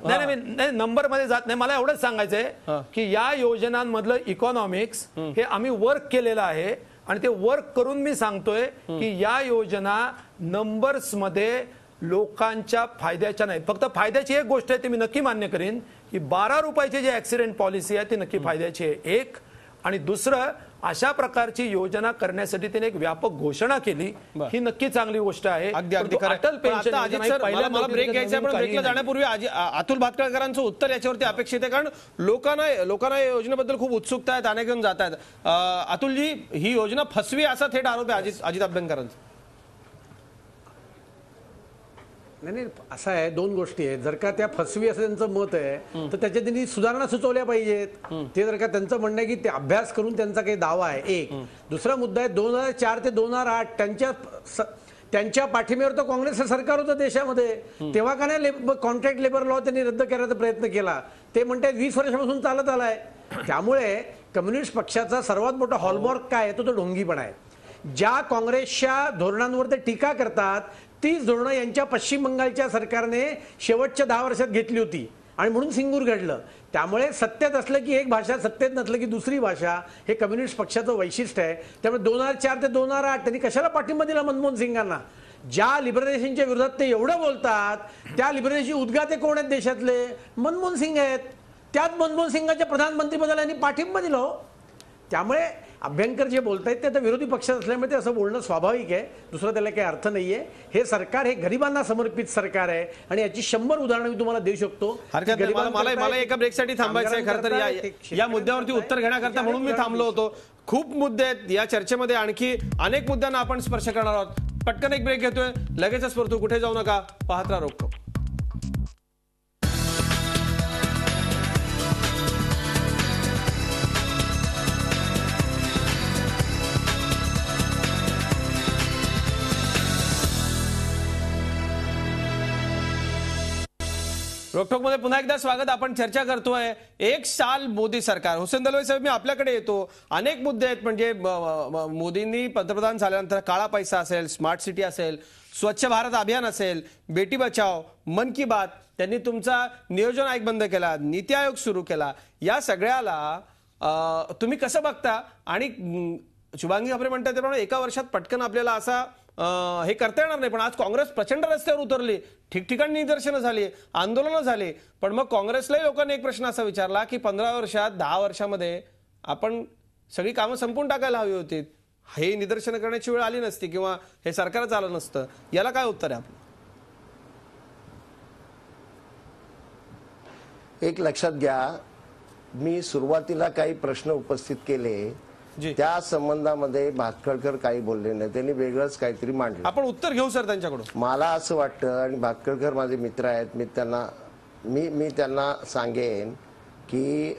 Speaker 5: नाही नंबर मध्ये जात नाही. मला एवढंच सांगायचंय की या योजनांमधलं इकॉनॉमिक्स हे आम्ही वर्क केलेलं आहे आणि ते वर्क करून मी सांगतोय की या योजना नंबर्स मध्ये लोकांच्या फायद्याच्या नाही. फक्त फायद्याची एक गोष्ट आहे ती मी नक्की मान्य करीन की 12 रुपयाची जी ऍक्सिडेंट पॉलिसी आहे ती नक्की फायद्याची आहे एक. आणि दुसरं, अशा प्रकारची योजना करण्यासाठी त्याने एक व्यापक घोषणा केली, ही नक्की चांगली गोष्ट आहे.
Speaker 1: अगदी अटल पेन्शन मला ब्रेक घ्यायचा आहे पण ब्रेकला जाण्यापूर्वी अतुल भातखळकरांचं उत्तर याच्यावरती अपेक्षित आहे कारण लोकांना या योजनेबद्दल खूप उत्सुकता आहे, अनेक जण जात आहेत. अतुलजी, ही योजना फसवी असा थेट आरोप आहे अजित अभ्यंकरांचा.
Speaker 8: नाही, असं आहे, दोन गोष्टी आहेत. जर का त्या फसवी असं त्यांचं मत आहे तर त्याच्यात त्यांनी सुधारणा सुचवल्या पाहिजेत. ते जर का त्यांचं म्हणणं आहे की ते अभ्यास करून त्यांचा काही दावा आहे एक. दुसरा मुद्दा आहे 2004 ते 2008 त्यांच्या पाठिंब्यावर तर काँग्रेसचं सरकार होतं देशामध्ये, तेव्हा का नाही कॉन्ट्रॅक्ट लेबर लॉ त्यांनी रद्द करण्याचा प्रयत्न केला. ते म्हणतात 20 वर्षापासून चालत आलाय. त्यामुळे कम्युनिस्ट पक्षाचा सर्वात मोठा हॉलमार्क काय आहे तो ढोंगीपणा आहे. ज्या काँग्रेसच्या धोरणांवर ते टीका करतात तीच धोरणं यांच्या पश्चिम बंगालच्या सरकारने शेवटच्या 10 वर्षात घेतली होती आणि म्हणून सिंगूर घडलं. त्यामुळे सत्तेत असलं की एक भाषा, सत्तेत नसलं की दुसरी भाषा, हे कम्युनिस्ट पक्षाचं वैशिष्ट्य आहे. त्यामुळे 2004 ते 2008 त्यांनी कशाला पाठिंबा दिला मनमोहन सिंगांना? ज्या लिबरलायझेशनच्या विरोधात ते एवढं बोलतात त्या लिबरलायझेशन उद्गाते कोण आहेत देशातले? मनमोहन सिंग आहेत. त्यात मनमोहन सिंगाच्या प्रधानमंत्रीपदाला यांनी पाठिंबा दिला. त्यामुळे अभ्यंकर जे बोलतायत ते आता विरोधी पक्षात असल्यामुळे ते असं बोलणं स्वाभाविक आहे, दुसरा त्याला काही अर्थ नाहीये. हे सरकार हे गरिबांना समर्पित सरकार आहे आणि याची 100 उदाहरणं मी तुम्हाला देऊ शकतो.
Speaker 1: मला एका ब्रेकसाठी थांबायचं आहे. खरं तर या मुद्द्यावरती उत्तर घेण्याकरता म्हणून मी थांबलो होतो. खूप मुद्दे आहेत या चर्चेमध्ये, आणखी अनेक मुद्द्यांना आपण स्पर्श करणार आहोत. पटकन एक ब्रेक घेतोय, लगेचच परतो. कुठे जाऊ नका, पाहत राहा रोखतो. रोकठोकमध्ये पुन्हा एकदा स्वागत. आपण चर्चा करतोय 1 साल मोदी सरकार. हुसेन दलवाई साहेब, मी आपल्याकडे येतो. अनेक मुद्दे आहेत, म्हणजे मोदींनी पंतप्रधान झाल्यानंतर काळा पैसा असेल, स्मार्ट सिटी असेल, स्वच्छ भारत अभियान असेल, बेटी बचाव, मन की बात, त्यांनी तुमचा नियोजन आयोग बंद केला, नीती आयोग सुरू केला. या सगळ्याला तुम्ही कसं बघता? आणि शुभांगी आपले म्हणतात त्याप्रमाणे एका वर्षात पटकन आपल्याला असा हे करता येणार नाही, पण आज काँग्रेस प्रचंड रस्त्यावर उतरली, ठिकठिकाणी निदर्शनं झाली, आंदोलनं झाली. पण मग काँग्रेसलाही लोकांनी एक प्रश्न असा विचारला की 15 वर्षात 10 वर्षामध्ये आपण सगळी कामं संपून टाकायला हवी होती, हे निदर्शनं करण्याची वेळ आली नसती किंवा हे सरकारच आलं नसतं. याला काय उत्तर आहे आपलं?
Speaker 6: एक लक्षात घ्या, मी सुरुवातीला काही प्रश्न उपस्थित केले, त्या संबंधामध्ये भातखळकर काही बोलले नाही, त्यांनी वेगळंच काहीतरी मांडलं.
Speaker 1: आपण उत्तर घेऊ सर त्यांच्याकडून.
Speaker 6: मला असं वाटतं, आणि भातखळकर माझे मित्र आहेत, मी त्यांना सांगेन की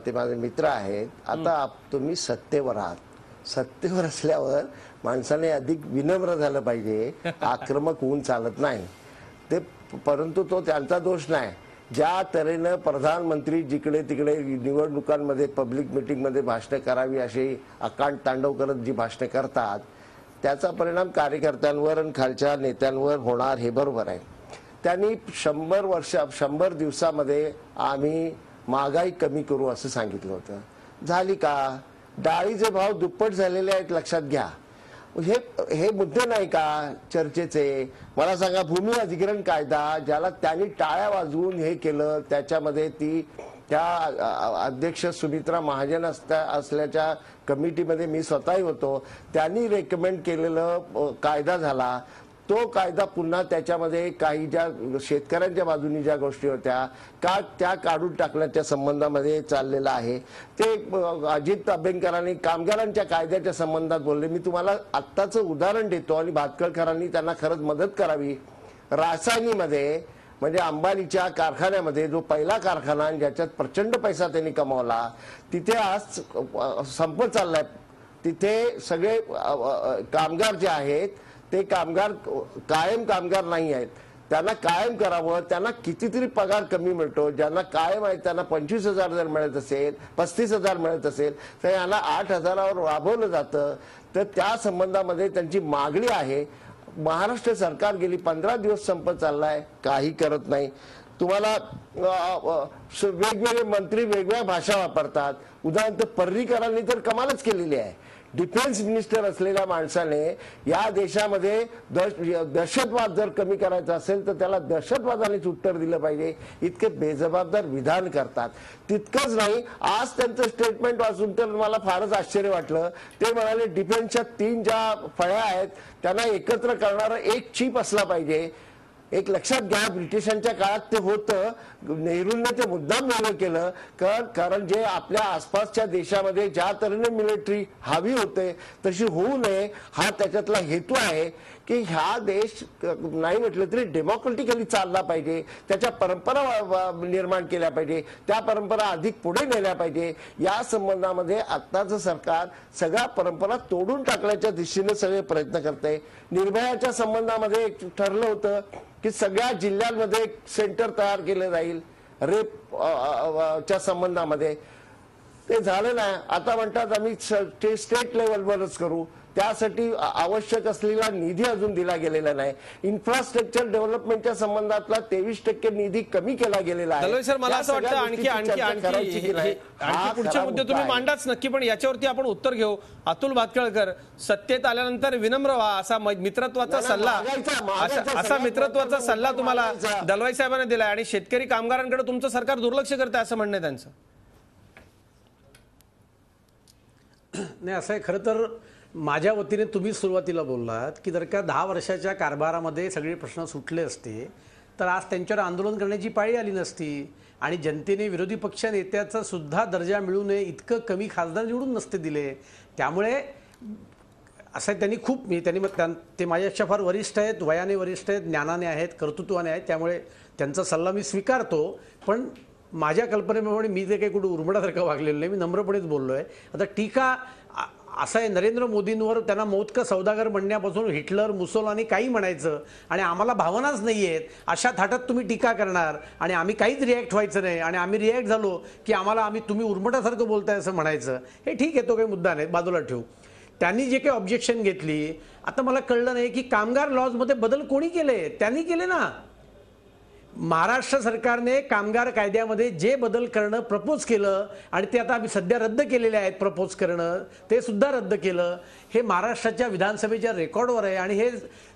Speaker 6: ते माझे मित्र आहेत. आता तुम्ही सत्तेवर आहात, सत्तेवर असल्यावर माणसाने अधिक विनम्र झालं पाहिजे, आक्रमक होऊन चालत नाही ते. परंतु तो त्यांचा दोष नाही. ज्या तऱ्हेनं प्रधानमंत्री जिकडे तिकडे निवडणुकांमध्ये पब्लिक मिटिंगमध्ये भाषणं करावी अशी अकांड तांडव करत जी भाषणं करतात, त्याचा परिणाम कार्यकर्त्यांवर आणि खालच्या नेत्यांवर होणार हे बरोबर आहे. त्यांनी 100 दिवसामध्ये आम्ही महागाई कमी करू असं सांगितलं होतं. झाली का? डाळीचे भाव दुप्पट झालेले आहेत, लक्षात घ्या. हे मुद्दे नाही का चर्चेचे? मला सांगा, भूमी अधिग्रहण कायदा ज्याला त्यांनी टाळ्या वाजवून हे केलं, त्याच्यामध्ये त्या अध्यक्ष सुमित्रा महाजन असल्याच्या कमिटीमध्ये मी स्वतःही होतो. त्यांनी रेकमेंड केलेलं कायदा झाला. तो कायदा पुन्हा त्याच्यामध्ये काही ज्या शेतकऱ्यांच्या बाजूनी ज्या गोष्टी होत्या त्या काढून टाकण्याच्या संबंधामध्ये चाललेला आहे. ते अजित अभ्यंकरांनी कामगारांच्या कायद्याच्या संबंधात बोलले. मी तुम्हाला आत्ताचं उदाहरण देतो आणि भातखळकरांनी त्यांना खरंच मदत करावी. रासायनीमध्ये म्हणजे अंबानीच्या कारखान्यामध्ये जो पहिला कारखाना ज्याच्यात प्रचंड पैसा त्यांनी कमावला, तिथे आज संप चाललाय. तिथे सगळे कामगार जे आहेत ते कामगार कायम कामगार नाही आहेत. त्यांना कायम करावं, त्यांना कितीतरी पगार कमी मिळतो. ज्यांना कायम आहे त्यांना 25,000 जर मिळत असेल, 35,000 मिळत असेल, तर यांना 8,000वर राबवलं जातं. तर त्या संबंधामध्ये त्यांची मागणी आहे. महाराष्ट्र सरकार गेली 15 दिवस संप चाललाय, काही करत नाही. तुम्हाला वेगवेगळे मंत्री वेगवेगळ्या भाषा वापरतात. उदाहरणार्थ पर्रीकरांनी तर कमालच केलेली आहे. डिफेन्स मिनिस्टर असलेल्या माणसाने या देशामध्ये दहशतवाद जर कमी करायचा असेल तर त्याला दहशतवादानेच उत्तर दिलं पाहिजे, इतके बेजबाबदार विधान करतात. तितकंच नाही, आज त्यांचं स्टेटमेंट वाचून तर मला फारच आश्चर्य वाटलं. ते म्हणाले डिफेन्सच्या 3 ज्या फळ्या आहेत त्यांना एकत्र करणारा एक चीफ असला पाहिजे. एक लक्षात घ्या, ब्रिटिशांच्या काळात ते होतं. नेहरूंनी ते मुद्दाम वेगळं केलं, कारण जे आपल्या आसपासच्या देशामध्ये ज्या तऱ्हेने मिलिटरी हवी होते तशी होऊ नये हा त्याच्यातला हेतू आहे की हा देश नाही म्हटलं तरी डेमोक्रेटिकली चालला पाहिजे. त्याच्या परंपरा निर्माण केल्या पाहिजे, त्या परंपरा अधिक पुढे नेल्या पाहिजे. या संबंधामध्ये आत्ताचं सरकार सगळ्या परंपरा तोडून टाकण्याच्या दिशेने सगळे प्रयत्न करते. निर्भयाच्या संबंधामध्ये ठरलं होतं की सगळ्या जिल्ह्यांमध्ये एक सेंटर तयार केलं जाईल रेप च्या संबंधामध्ये. ते झालं नाही. आता म्हणतात आम्ही स्टेट लेवलवरच करू. त्यासाठी आवश्यक असलेला निधी अजून दिला गेलेला नाही. इन्फ्रास्ट्रक्चर डेव्हलपमेंटच्या संबंधातला 23% निधी कमी केला गेलेला आहे.
Speaker 1: सर, मला असं वाटतं आणखी पुढचे मुद्दे तुम्ही मांडाच नक्की, पण याच्यावरती आपण उत्तर घेऊ. अतुल भातखळकर, सत्तेत आल्यानंतर विनम्र व्हा असा मित्रत्वाचा सल्ला तुम्हाला दलवाई साहेबांनी दिला आणि शेतकरी कामगारांकडे तुमचं सरकार दुर्लक्ष करतं असं म्हणणं आहे त्यांचं.
Speaker 8: नाही, असं आहे खरं तर. माझ्या वतीने तुम्ही सुरुवातीला बोललात की जर का 10 वर्षाच्या कारभारामध्ये सगळे प्रश्न सुटले असते तर आज त्यांच्यावर आंदोलन करण्याची पाळी आली नसती आणि जनतेने विरोधी पक्ष नेत्याचा सुद्धा दर्जा मिळू नये इतकं कमी खासदार निवडून नसते दिले. त्यामुळे असं त्यांनी ते माझ्यापेक्षा फार वरिष्ठ आहेत, वयाने वरिष्ठ आहेत, ज्ञानाने आहेत, कर्तृत्वाने आहेत. त्यामुळे त्यांचा सल्ला मी स्वीकारतो. पण माझ्या कल्पनेप्रमाणे मी ते काही कुठे उर्मडासारखं वागलेलं नाही, मी नम्रपणेच बोललोय. आता टीका असं आहे, नरेंद्र मोदींवर त्यांना मौत का सौदागर म्हणण्यापासून हिटलर, मुसोलिनी काही म्हणायचं आणि आम्हाला भावनाच नाही आहेत अशा थाटात तुम्ही टीका करणार आणि आम्ही काहीच रिॲक्ट व्हायचं नाही आणि आम्ही रिॲक्ट झालो की तुम्ही उर्मटासारखं बोलताय असं म्हणायचं. हे ठीक आहे, तो काही मुद्दा नाही, बाजूला ठेवू. त्यांनी जे काही ऑब्जेक्शन घेतली, आता मला कळलं नाही की कामगार लॉजमध्ये बदल कोणी केले? त्यांनी केले ना. महाराष्ट्र सरकारने कामगार कायद्यामध्ये जे बदल करणं प्रपोज केलं आणि ते आता आम्ही सध्या रद्द केलेले आहेत, प्रपोज करणं ते सुद्धा रद्द केलं. हे महाराष्ट्राच्या विधानसभेच्या रेकॉर्डवर आहे आणि हे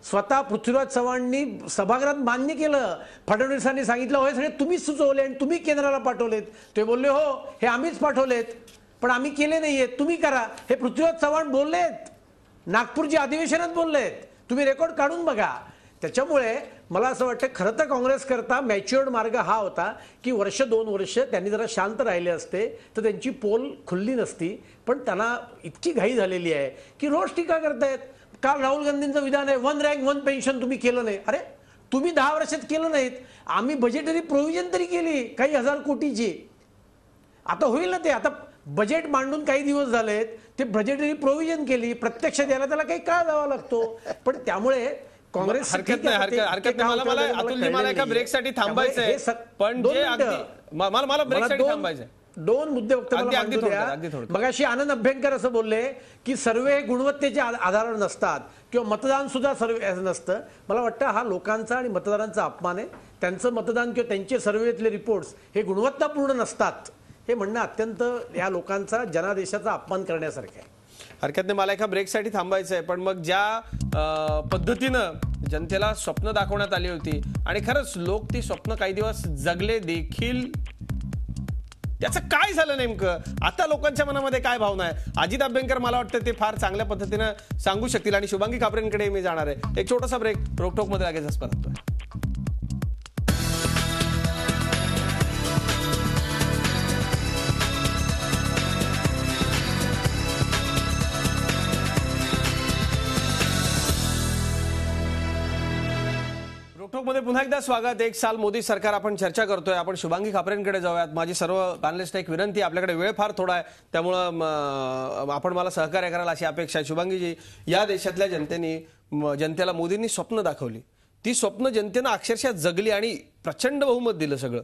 Speaker 8: स्वतः पृथ्वीराज चव्हाणांनी सभागृहात मान्य केलं. फडणवीसांनी सांगितलं, होय सगळे तुम्हीच सुचवले आणि तुम्ही केंद्राला पाठवलेत. ते बोलले, हो हे आम्हीच पाठवलेत पण आम्ही केले नाहीयेत, तुम्ही करा. हे पृथ्वीराज चव्हाण बोललेत, नागपूरच्या अधिवेशनात बोललेत, तुम्ही रेकॉर्ड काढून बघा. त्याच्यामुळे मला असं वाटतं खरं तर काँग्रेस करता मॅच्युअर्ड मार्ग हा होता की वर्ष 2 वर्ष त्यांनी जरा शांत राहिले असते तर त्यांची पोल खुलली नसती. पण त्यांना इतकी घाई झालेली आहे की रोज टीका करतायत. काल राहुल गांधींचं विधान आहे, 1 रँक 1 पेन्शन तुम्ही केलं नाही. अरे तुम्ही 10 वर्षात केलं नाहीत, आम्ही बजेटरी प्रोव्हिजन तरी केली काही हजार कोटीची. आता होईल ना ते. आता बजेट मांडून काही दिवस झालेत, ते बजेटरी प्रोव्हिजन केली, प्रत्यक्ष द्यायला त्याला काही काळ द्यावा लागतो. पण त्यामुळे काँग्रेस
Speaker 1: हरकत नाही. मला अतुलजी, मला एका ब्रेकसाठी थांबायचंय, पण जे मला ब्रेकसाठी थांबायचंय.
Speaker 8: 2 मुद्दे फक्त मला मांडू द्या. मगाशी आनंद अभ्यंकर असं बोलले की सर्वे गुणवत्तेचे आधार नसतात किंवा मतदान सुद्धा सर्वे नसतं. मला वाटतं हा लोकांचा आणि मतदारांचा अपमान आहे. त्यांचं मतदान किंवा त्यांचे सर्वेतले रिपोर्ट्स हे गुणवत्तापूर्ण नसतात हे म्हणणं अत्यंत या लोकांचा, जनादेशाचा अपमान करण्यासारखं आहे.
Speaker 1: हरकत नाही, मला एका ब्रेकसाठी थांबायचं आहे. पण मग ज्या पद्धतीनं जनतेला स्वप्न दाखवण्यात आली होती आणि खरंच लोक ती स्वप्न काही दिवस जगले देखील, त्याचं काय झालं नेमकं? आता लोकांच्या मनामध्ये काय भावना आहे? अजित अभ्यंकर मला वाटतं ते फार चांगल्या पद्धतीनं सांगू शकतील आणि शुभांगी कापरेंकडे मी जाणार आहे. एक छोटासा ब्रेक, रोकटोकमध्ये लगेच परततोय. मध्ये पुन्हा एकदा स्वागत. 1 साल मोदी सरकार आपण चर्चा करतोय. आपण शुभांगी कापरेंकडे जाऊयात. माझी सर्व पॅनलिस्टना एक विनंती, आपल्याकडे वेळ फार थोडा आहे त्यामुळं आपण मला सहकार्य करायला अशी अपेक्षा आहे. शुभांगीजी, या देशातल्या जनतेला मोदींनी स्वप्न दाखवली, ती स्वप्न जनतेनं अक्षरशः जगली आणि प्रचंड बहुमत दिलं. सगळं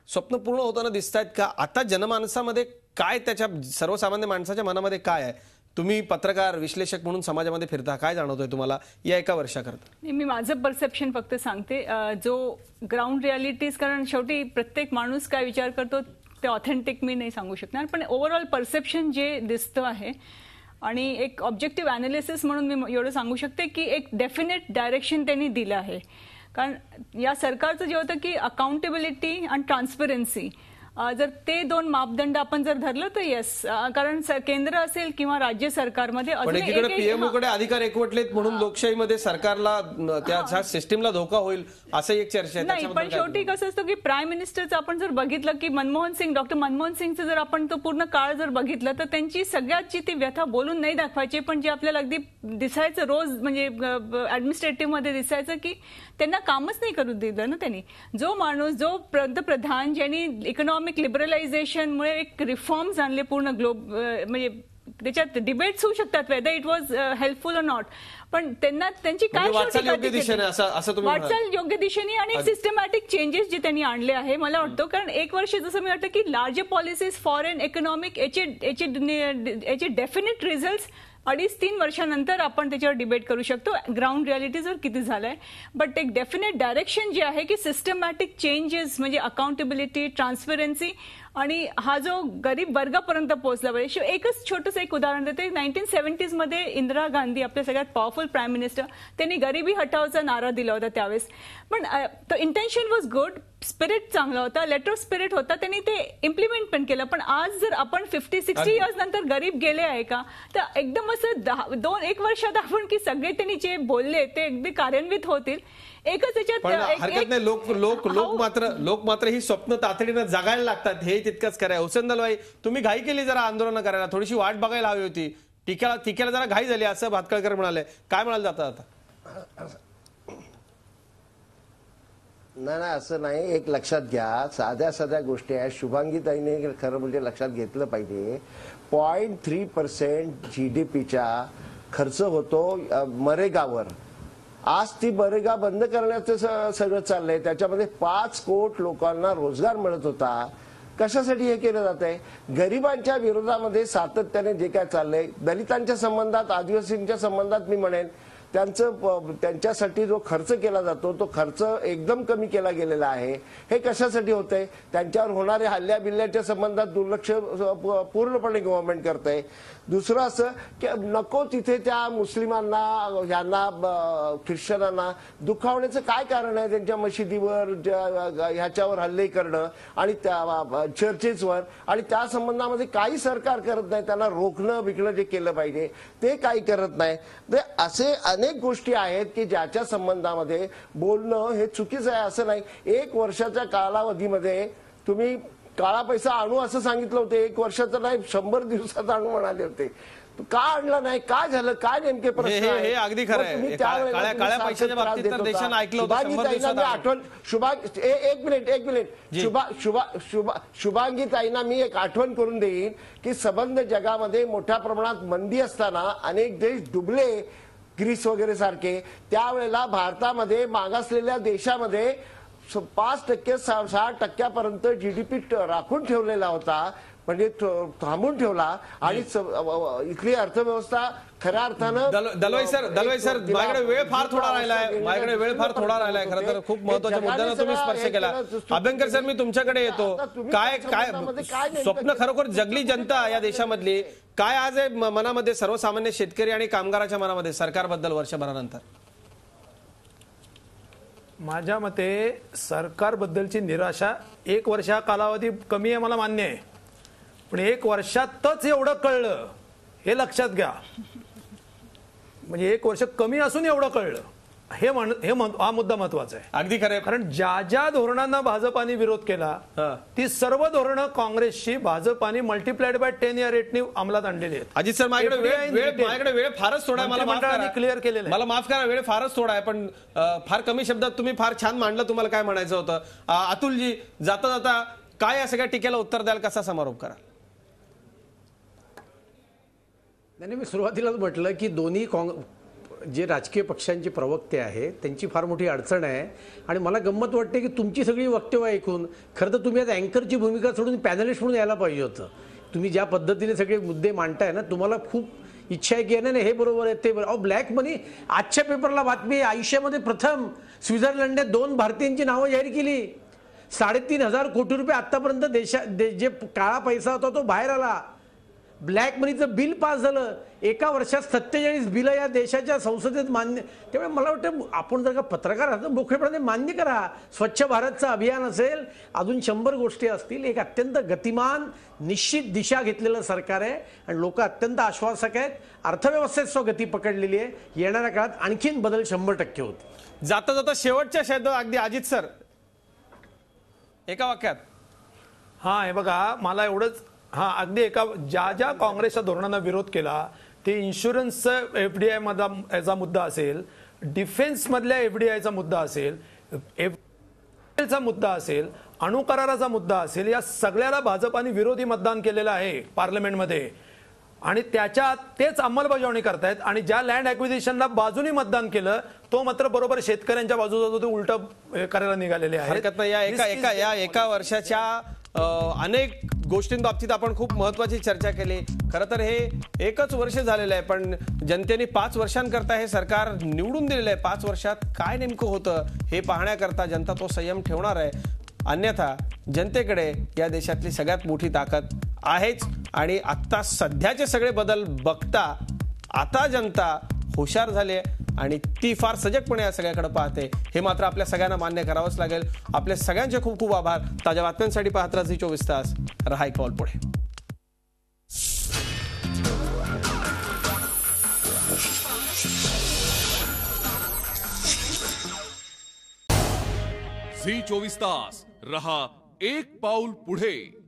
Speaker 1: स्वप्न पूर्ण होताना दिसत आहेत का? आता जनमानसामध्ये काय, त्याच्या सर्वसामान्य माणसाच्या मनामध्ये काय आहे? तुम्ही पत्रकार, विश्लेषक म्हणून समाजामध्ये फिरता, काय जाणवतोय तुम्हाला या एका वर्षाकरता?
Speaker 7: मी माझं परसेप्शन फक्त सांगते, जो ग्राउंड रियालिटीज, कारण शेवटी प्रत्येक माणूस काय विचार करतो ते ऑथेंटिक मी नाही सांगू शकणार, पण ओव्हरऑल परसेप्शन जे दिसतं आहे आणि एक ऑब्जेक्टिव्ह अनालिसिस म्हणून मी एवढं सांगू शकते की एक डेफिनेट डायरेक्शन त्यांनी दिलं आहे. कारण या सरकारचं जे होतं की अकाउंटेबिलिटी आणि ट्रान्सपरन्सी, जर ते 2 मापदंड आपण जर धरलं तर येस, कारण केंद्र असेल किंवा राज्य सरकारमध्ये
Speaker 1: पीएमओकडे अधिकार एकवटलेत म्हणून लोकशाहीमध्ये सरकारला, त्या सिस्टीमला धोका होईल असं एक चर्चा आहे.
Speaker 7: नाही, पण शेवटी कसं असतं की प्राईम मिनिस्टरचं आपण जर बघितलं की डॉक्टर मनमोहन सिंगचं जर आपण तो पूर्ण काळ जर बघितलं तर त्यांची सगळ्याची ती व्यथा बोलून नाही दाखवायची, पण जे आपल्याला अगदी दिसायचं रोज म्हणजे ऍडमिनिस्ट्रेटिव्ह मध्ये दिसायचं की त्यांना कामच नाही करू दिलं ना त्यांनी. जो माणूस, जो पंतप्रधान ज्यांनी इकॉनॉमिक लिबरलायझेशनमुळे एक रिफॉर्म्स आणले पूर्ण म्हणजे त्याच्यात डिबेट्स होऊ शकतात whether it was helpful or not, पण त्यांना त्यांची काय
Speaker 1: वाटचाल
Speaker 7: योग्य दिशेने आणि सिस्टमॅटिक चेंजेस जे त्यांनी आणले आहे मला वाटतं. कारण 1 वर्ष जसं मी वाटतं की लार्जर पॉलिसीज, फॉरेन इकॉनॉमिक, याचे डेफिनेट रिझल्ट 2.5-3 वर्षानंतर आपण त्याच्यावर डिबेट करू शकतो ग्राउंड रियालिटीजवर किती झालंय. बट एक डेफिनेट डायरेक्शन जे आहे की सिस्टमॅटिक चेंजेस म्हणजे अकाउंटेबिलिटी, ट्रान्सपरन्सी आणि हा जो गरीब वर्गापर्यंत पोहोचला पाहिजे. एकच छोटंसं एक उदाहरण देते. 1970s मध्ये इंदिरा गांधी, आपल्या सगळ्यात पॉवरफुल प्राईम मिनिस्टर, त्यांनी गरिबी हटावचा नारा दिला होता त्यावेळेस. पण इंटेन्शन वॉज गुड, स्पिरिट चांगला होता, लेटर ऑफ स्पिरिट होता, त्यांनी ते इम्प्लिमेंट पण केलं. पण आज जर आपण 50-60 इयर्स नंतर गरीब गेले आहे का, तर एकदम असं 2-1 वर्षात आपण की सगळे त्यांनी जे बोलले ते अगदी कार्यान्वित होतील. एकच
Speaker 1: हरकत नाही. लोक मात्र ही स्वप्न तातडीनं जगायला लागतात, हे तितकंच खरं आहे. हुसेन दलवाई, तुम्ही घाई केली जरा आंदोलन करायला, थोडीशी वाट बघायला हवी होती, टीकेला जरा घाई झाली असं भातखळकर म्हणाले. काय म्हणाल जाता आता?
Speaker 6: नाही असं नाही. एक लक्षात घ्या, साध्या साध्या गोष्टी आहेत. शुभांगीताईने खरं म्हणजे लक्षात घेतलं पाहिजे. 0.3% GDPचा खर्च होतो मरेगावर. आज ती मरेगा बंद करण्याचं सगळं चाललंय. त्याच्यामध्ये 5 कोटी लोकांना रोजगार मिळत होता. कशासाठी हे केलं जात आहे? गरिबांच्या विरोधामध्ये सातत्याने जे काय चाललंय, दलितांच्या संबंधात, आदिवासींच्या संबंधात मी म्हणेन त्यांच्यासाठी जो खर्च केला जातो तो खर्च एकदम कमी केला गेलेला आहे. हे कशासाठी होतंय? त्यांच्यावर होणारे हल्ल्या बिल्ल्याच्या संबंधात दुर्लक्ष पूर्णपणे गव्हर्नमेंट करतंय. दुसरं असं की नको तिथे त्या मुस्लिमांना, यांना, ख्रिश्चनांना दुखावण्याचं काय कारण आहे? त्यांच्या मशिदीवर ह्याच्यावर हल्ले करणं आणि त्या चर्चेसवर, आणि त्या संबंधामध्ये काही सरकार करत नाही. त्यांना रोखणं बिकणं जे केलं पाहिजे ते काही करत नाही. असे अनेक गोष्टी आहेत की ज्याच्या संबंधामध्ये बोलणं हे चुकीचं आहे. असं नाही. 1 वर्षाच्या कालावधीमध्ये तुम्ही काळा पैसा आणू असं सांगितलं होतं. 1 वर्षाचं नाही, 100 दिवसात आणू म्हणाले होते. का आणला नाही? काय झालं? काय नेमके प्रश्न?
Speaker 1: हे अगदी खरं आहे. काळ्या पैशाच्या बाबतीत तर देशानं ऐकलं होतं 100 दिवसात.
Speaker 6: आठवण एक मिनिट शुभांगीताईंना मी एक आठवण करून देईन की संबंध जगामध्ये मोठ्या प्रमाणात मंदी असताना अनेक देश डुबले, ग्रीस वगैरे सारखे. त्यावेळेला भारतामध्ये मागासलेल्या देशामध्ये 5% 6% GDP राखून ठेवलेला होता, म्हणजे थांबून ठेवला. आणि इथली अर्थव्यवस्था खऱ्या अर्थानं.
Speaker 1: दलवाई सर माझ्याकडे वेळ फार थोडा राहिलाय. खरं तर खूप महत्वाच्या मुद्द्याला तुम्ही स्पर्श केला. अभ्यंकर सर, मी तुमच्याकडे येतो. काय स्वप्न खरोखर जगली जनता या देशामधली काय आज आहे मनामध्ये, सर्वसामान्य शेतकरी आणि कामगाराच्या मनामध्ये सरकारबद्दल वर्षभरानंतर?
Speaker 5: माझ्या मते सरकारबद्दलची निराशा, 1 वर्षा कालावधी कमी आहे मला मान्य आहे, पण 1 वर्षातच एवढं कळलं हे लक्षात घ्या. म्हणजे 1 वर्ष कमी असून एवढं कळलं हा मुद्दा महत्वाचा आहे.
Speaker 1: अगदी खरं.
Speaker 5: कारण ज्या धोरणांना भाजपाने विरोध केला ती सर्व धोरणं काँग्रेसची भाजपाने मल्टिप्लाइड बाय 10 या रेटने अंमलात आणलेली आहेत.
Speaker 1: अजित सर, माझ्याकडे वेळ फारच थोडा आहे. मला
Speaker 5: क्लिअर केलेलं आहे.
Speaker 1: मला माफ करा, वेळ फारच थोडा आहे, पण फार कमी शब्दात तुम्ही फार छान मांडलं. तुम्हाला काय म्हणायचं होतं? अतुलजी, जाता जाता काय या सगळ्या टीकेला उत्तर द्याल? कसा समारोप करा?
Speaker 8: नाही, मी सुरुवातीलाच म्हटलं की दोन्ही जे राजकीय पक्षांचे प्रवक्ते आहेत त्यांची फार मोठी अडचण आहे. आणि मला गंमत वाटते की तुमची सगळी वक्तव्य ऐकून खरं तर तुम्ही आता अँकरची भूमिका सोडून पॅनलिस्ट म्हणून यायला पाहिजे होतं. तुम्ही ज्या पद्धतीने सगळे मुद्दे मांडताय ना, तुम्हाला खूप इच्छा आहे की नाही हे बरोबर आहे ते बरोबर. ब्लॅक मनी, आजच्या पेपरला बातमी आहे, आयुष्यामध्ये प्रथम स्वित्झर्लंडने 2 भारतीयांची नावं जाहीर केली. 3,500 कोटी रुपये आतापर्यंत जे काळा पैसा होता तो बाहेर आला. ब्लॅक मनीचं बिल पास झालं. 1 वर्षात 47 बिलं या देशाच्या संसदेत मान्य. त्यामुळे मला वाटतं आपण जर का पत्रकार आहात मोकळेपणाने मान्य करा. स्वच्छ भारतचं अभियान असेल, अजून 100 गोष्टी असतील. एक अत्यंत गतिमान, निश्चित दिशा घेतलेलं सरकार आहे आणि लोक अत्यंत आश्वासक आहेत. अर्थव्यवस्थेत गती पकडलेली आहे. येणाऱ्या काळात आणखीन बदल 100% होते.
Speaker 1: जाता जाता शेवटच्या शब्द अगदी अजित सर, एका वाक्यात.
Speaker 5: हे बघा, मला एवढंच अगदी ज्या काँग्रेसच्या धोरणांना विरोध केला ते इन्शुरन्सचा FDI मधला मुद्दा असेल, डिफेन्स मधल्या FDIचा मुद्दा असेल, चा मुद्दा असेल, अणुकराराचा मुद्दा असेल, या सगळ्याला भाजपाने विरोधी मतदान केलेलं आहे पार्लमेंटमध्ये. आणि त्याच्यात तेच अंमलबजावणी करतायत. आणि ज्या लँड ॲक्विजिशनला बाजूने मतदान केलं तो मात्र बरोबर शेतकऱ्यांच्या बाजूचा तो उलट करायला निघालेले आहे.
Speaker 1: हरकत नाही. या एका वर्षाच्या अनेक गोष्टींबाबतीत आपण खूप महत्वाची चर्चा केली. खरं तर हे 1च वर्ष झालेलं आहे, पण जनतेने 5 वर्षांकरता हे सरकार निवडून दिलेलं आहे. 5 वर्षात काय नेमकं होतं हे पाहण्याकरता जनता तो संयम ठेवणार आहे. अन्यथा जनतेकडे या देशातली सगळ्यात मोठी ताकद आहेच. आणि आता सध्याचे सगळे बदल बघता आता जनता हुशार झाली आहे आणि ती फार सजगपणे या सगळ्याकडे पाहते. हे मात्र आपल्या सगळ्यांना मान्य करावंच लागेल. आपल्या सगळ्यांचे खूप खूप आभार. ताज्या बातम्यांसाठी पाहत राहा झी24 तास. रहा एक पाऊल पुढे.
Speaker 9: झी24 तास रहा एक पाऊल पुढे.